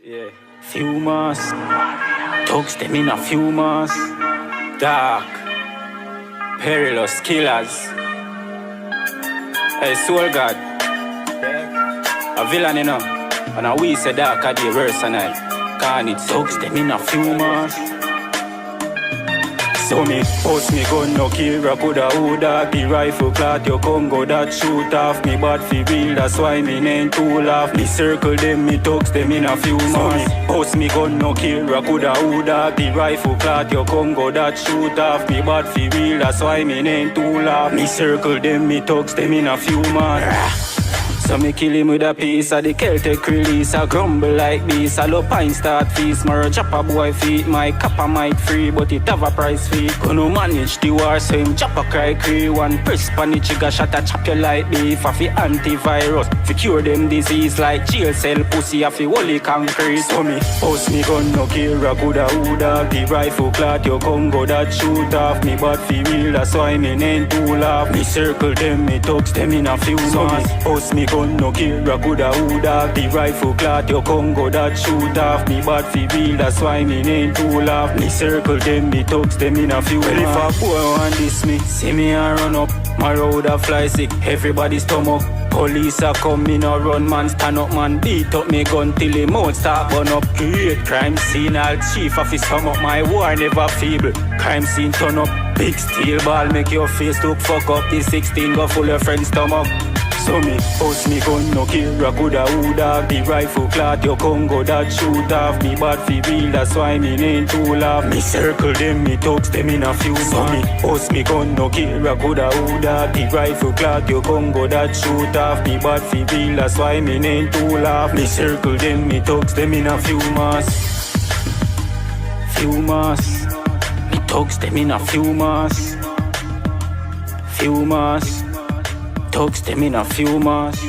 Yeah. Few mass, thugs them in a few mass. Dark, perilous killers. Hey, soul God, a villain you know. And we say dark a day worse than I. Can it thugs them in a few mass. So me post me gun no kill a coulda who dog. The rifle cloth your Congo that shoot off me bad fi real. That's why me name too laugh. Me circle them, me thugs them in a few months. Post me gun no kill a coulda who dog. The rifle cloth your Congo that shoot off me bad fi real. That's why me name too laugh. Me circle them, me thugs them in a few months. So me kill him with a piece of the Celtic release. I grumble like beast, I love pine start feast. More chop a boy feet, my copper might free, but it have a price fee. Gonna manage the war, so him chop a cry cree. One press pan the trigger shot a chop you like beef. I fi antivirus, fi cure them disease like jail cell pussy. I fi holy concrete. So me post me gun no kill a coulda who dog. The rifle cloth your Congo that shoot off me bad fi real. That's why me name too laugh. Me circle them, me thugs them in a few months. Post me gun no kill a coulda who dog. The rifle cloth your Congo that shoot off me bad fi real. That's why me name too laugh. Me circle them, me thugs them in a few months. Well if a boy want this me, see me and run up. My road a fly sick, everybody stomach. Police a come in a run man, stand up man. Beat up me gun till the mouth start burn up. Create crime scene, all chief of his sum up. My war never feeble, crime scene turn up. Big steel ball make your face look fuck up. The 16 go full of friends stomach. So me post me gun no kill a coulda who dog. The rifle cloth your Congo that shoot off me bad fi real. That's why me name too laugh. Me circle them, me thugs them in a few. So me post me gun no kill a coulda who dog. The rifle cloth your Congo that shoot off me bad fi real. That's why me name too laugh. Me circle them, me thugs them in a few mass. Few mass. Me thugs them in a few mass. Few mass. Thugs them in a few mass.